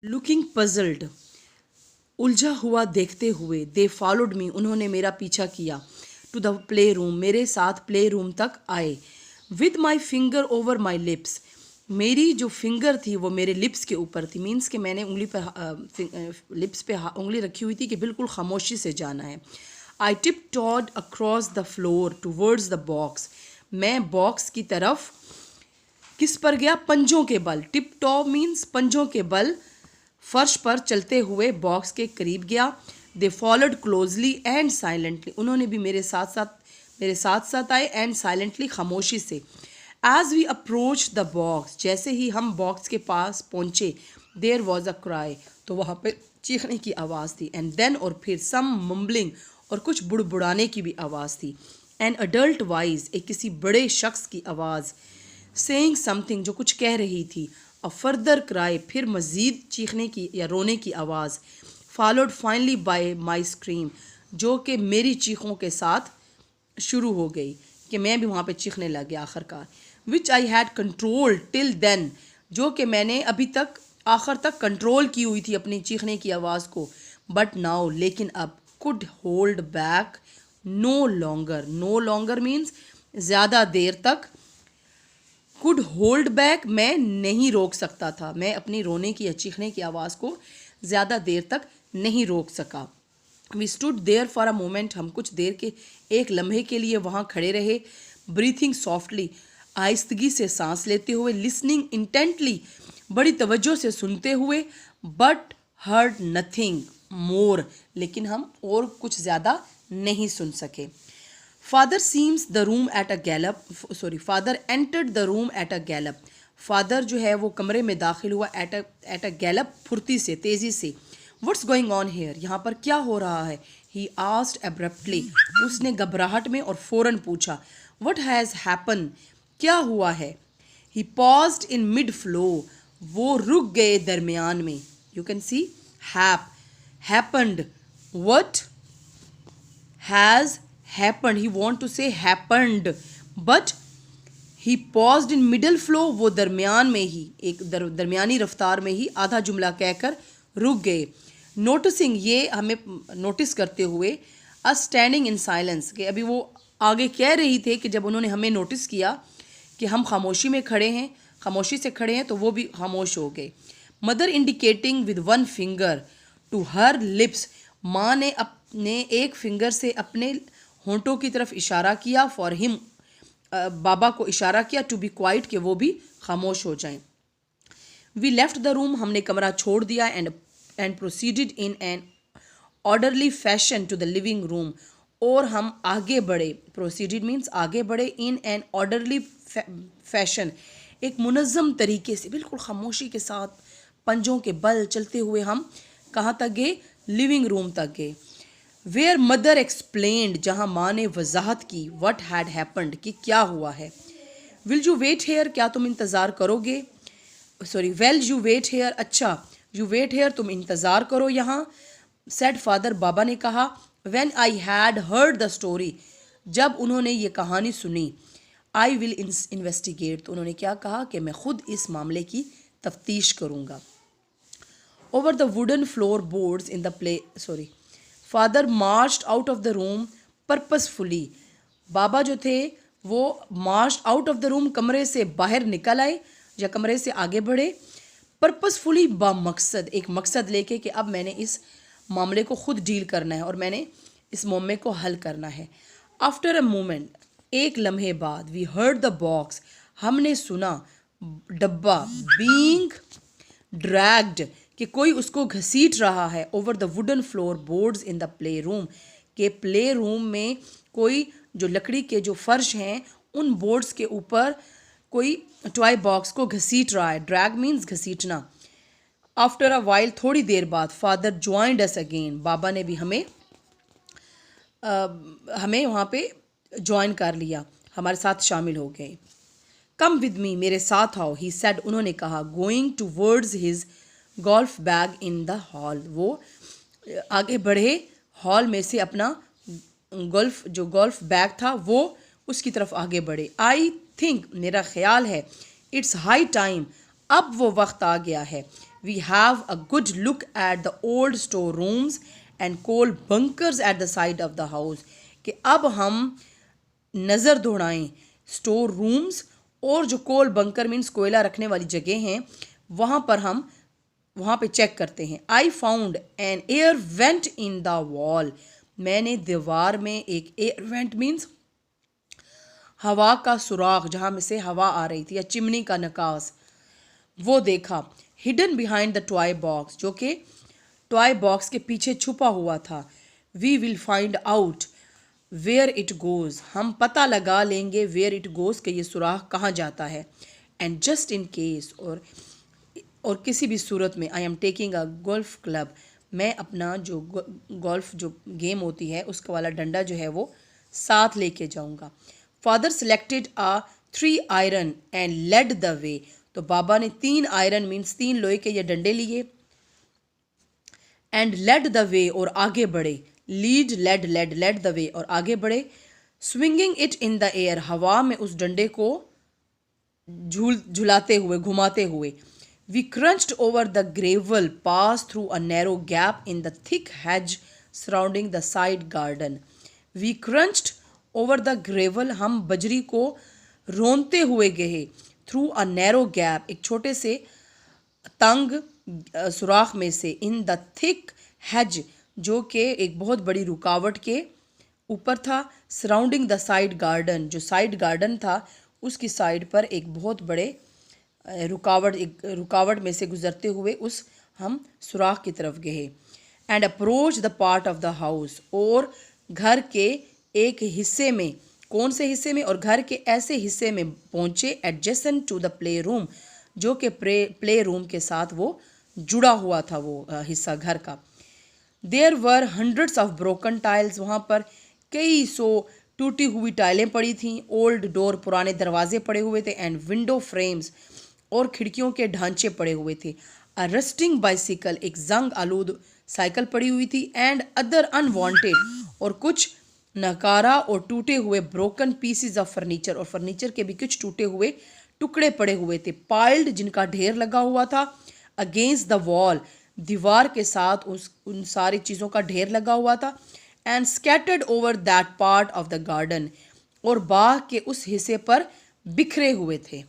Looking puzzled, उलझा हुआ देखते हुए, दे फॉलोड मी, उन्होंने मेरा पीछा किया, टू द प्ले रूम, मेरे साथ प्ले रूम तक आए, with my finger over my lips, मेरी जो फिंगर थी वो मेरे लिप्स के ऊपर थी, मीन्स कि मैंने उंगली पर लिप्स पे उंगली रखी हुई थी कि बिल्कुल खामोशी से जाना है। I tiptoed across the floor towards the box, मैं बॉक्स की तरफ किस पर गया, पंजों के बल, टिप टॉप मीन्स पंजों के बल, फर्श पर चलते हुए बॉक्स के करीब गया। They followed closely and silently, उन्होंने भी मेरे साथ साथ आए, एंड साइलेंटली, खामोशी से। As we approach the box, जैसे ही हम बॉक्स के पास पहुंचे, देयर वॉज अ क्राई, तो वहाँ पर चीखने की आवाज़ थी, एंड देन, और फिर सम मम्बलिंग, और कुछ बुड़बुड़ाने की भी आवाज़ थी। एन अडल्ट वॉइस, एक किसी बड़े शख्स की आवाज़, सेइंग समथिंग, जो कुछ कह रही थी। अ फर्दर क्राई, फिर मज़ीद चीखने की या रोने की आवाज़। फॉलोड फाइनली बाय माई स्क्रीम, जो कि मेरी चीखों के साथ शुरू हो गई, कि मैं भी वहाँ पे चीखने लग गया आखिरकार। Which I had control till then, जो कि मैंने अभी तक आखिर तक कंट्रोल की हुई थी अपनी चीखने की आवाज़ को। बट नाउ, लेकिन अब, could hold back no longer, no longer means ज़्यादा देर तक, कुड होल्ड बैक, मैं नहीं रोक सकता था, मैं अपनी रोने की या चीखने की आवाज़ को ज़्यादा देर तक नहीं रोक सका। We stood there for a moment, हम कुछ देर के एक लम्हे के लिए वहाँ खड़े रहे। ब्रीथिंग सॉफ्टली, आहिस्तगी से सांस लेते हुए। लिसनिंग इंटेंटली, बड़ी तवज्जो से सुनते हुए। बट हर्ड नथिंग मोर, लेकिन हम और कुछ ज़्यादा नहीं सुन सके। Father seems the room at a Gallup, father entered the room at a Gallup, father जो है वो कमरे में दाखिल हुआ, एट अ गैलप, फुर्ती से, तेज़ी से। व्हाट्स गोइंग ऑन हेयर, यहाँ पर क्या हो रहा है। ही आस्क्ड एब्रप्टली, उसने घबराहट में और फौरन पूछा। व्हाट हैज़ हैपन, क्या हुआ है। ही पॉज्ड इन मिड फ्लो, वो रुक गए दरमियान में। You can see happened, what has happened, he want to say happened, but he paused in middle flow, वो दरमियान में ही, एक दरमियानी रफ्तार में ही आधा जुमला कहकर रुक गए। नोटिसिंग, ये हमें नोटिस करते हुए। अ स्टैंडिंग इन साइलेंस, कि अभी वो आगे कह रही थे कि जब उन्होंने हमें नोटिस किया कि हम खामोशी में खड़े हैं, खामोशी से खड़े हैं, तो वो भी खामोश हो गए। Mother indicating with one finger to her lips, माँ ने अपने एक फिंगर से अपने होंठों की तरफ इशारा किया। फॉर हिम, बाबा को इशारा किया, टू बी क्वाइट, कि वो भी खामोश हो जाएं। वी लेफ्ट द रूम, हमने कमरा छोड़ दिया। And proceeded in an orderly fashion to the living room, और हम आगे बढ़े। प्रोसीडेड मीन्स आगे बढ़े, इन एन ऑर्डरली फैशन, एक मुनज़्ज़म तरीके से, बिल्कुल खामोशी के साथ, पंजों के बल चलते हुए हम कहाँ तक गए, लिविंग रूम तक गए। वेयर मदर एक्सप्लेन्ड, जहाँ माँ ने वजाहत की, व्हाट हैड हैपन्ड, कि क्या हुआ है। विल यू वेट हेयर, क्या तुम इंतज़ार करोगे, वेल यू वेट हेयर, अच्छा, यू वेट हेयर, तुम इंतज़ार करो यहाँ। सेड फादर, बाबा ने कहा। When I had heard the story, जब उन्होंने ये कहानी सुनी। आई विल इन्वेस्टिगेट, तो उन्होंने क्या कहा कि मैं खुद इस मामले की तफ्तीश करूँगा। Over the wooden floorboards in the father marched out of the room purposefully, बाबा जो थे वो marched out of the room, कमरे से बाहर निकल आए या कमरे से आगे बढ़े। पर्पसफुली, बामकसद, एक मकसद लेके कि अब मैंने इस मामले को खुद डील करना है और मैंने इस मामले को हल करना है। आफ्टर अ मोमेंट, एक लम्हे बाद, वी हर्ड द बॉक्स, हमने सुना डब्बा, बीइंग ड्रैग्ड, कि कोई उसको घसीट रहा है। Over the wooden floorboards in the play room, के प्ले रूम में कोई जो लकड़ी के जो फर्श हैं उन बोर्ड्स के ऊपर कोई टॉय बॉक्स को घसीट रहा है। ड्रैग मीन्स घसीटना। आफ्टर अ वाइल, थोड़ी देर बाद, फादर ज्वाइंड अस अगेन, बाबा ने भी हमें वहाँ पे ज्वाइन कर लिया, हमारे साथ शामिल हो गए। कम विद मी, मेरे साथ आओ, ही सेड, उन्होंने कहा। Going towards his golf bag in the hall, वो आगे बढ़े, हॉल में से अपना गोल्फ बैग था वो उसकी तरफ आगे बढ़े। आई थिंक, मेरा ख्याल है, इट्स हाई टाइम, अब वो वक्त आ गया है, We have a good look at the old store rooms and coal bunkers at the side of the house. कि अब हम नज़र दौड़ाएं स्टोर रूम्स और जो कोल बंकर मीन्स कोयला रखने वाली जगह हैं वहाँ पर हम वहाँ पे चेक करते हैं. I found an air went in the wall. मैंने दीवार में एक एयर वेंट मीन्स हवा का सुराख जहाँ में से हवा आ रही थी या चिमनी का नकास वो देखा. Hidden behind the toy box जो कि टॉय बॉक्स के पीछे छुपा हुआ था. We will find out where it goes. हम पता लगा लेंगे वेयर इट गोज़ कि ये सुराख कहाँ जाता है. एंड जस्ट इन केस और किसी भी सूरत में I am taking a golf club. मैं अपना जो गोल्फ जो गेम होती है उसका वाला डंडा जो है वो साथ लेके जाऊंगा. Father selected a 3 iron and led the way. तो बाबा ने 3 आयरन मीन्स 3 लोहे के ये डंडे लिए एंड लेड द वे और आगे बढ़े. लीड लेड द वे और आगे बढ़े. Swinging it in the air हवा में उस डंडे को झुलाते हुए घुमाते हुए. We crunched over the gravel past through a narrow gap in the thick hedge surrounding the side garden. We crunched over the gravel हम बजरी को रोनते हुए गए. थ्रू अ नैरो गैप एक छोटे से तंग सुराख में से. इन द थिक हेज जो कि एक बहुत बड़ी रुकावट के ऊपर था. सराउंडिंग द साइड गार्डन जो साइड गार्डन था उसकी साइड पर एक बहुत बड़े रुकावट में से गुजरते हुए उस हम सुराख की तरफ गए. And approach the part of the house और घर के एक हिस्से में कौन से हिस्से में और घर के ऐसे हिस्से में पहुँचे adjacent to the play room जो कि प्ले रूम के साथ वो जुड़ा हुआ था वो हिस्सा घर का. There were hundreds of broken tiles. वहाँ पर कई सौ टूटी हुई टाइलें पड़ी थीं. ओल्ड डोर पुराने दरवाजे पड़े हुए थे. एंड विंडो फ्रेम्स और खिड़कियों के ढांचे पड़े हुए थे. अ रस्टिंग बाइसिकल एक जंग आलूद साइकिल पड़ी हुई थी. एंड अदर अनवांटेड और कुछ नकारा और टूटे हुए ब्रोकन पीसीज ऑफ फर्नीचर और फर्नीचर के भी कुछ टूटे हुए टुकड़े पड़े हुए थे. पाइल्ड जिनका ढेर लगा हुआ था. अगेंस्ट द वॉल दीवार के साथ उन सारी चीज़ों का ढेर लगा हुआ था. And scattered over that part of the garden और बाग के उस हिस्से पर बिखरे हुए थे.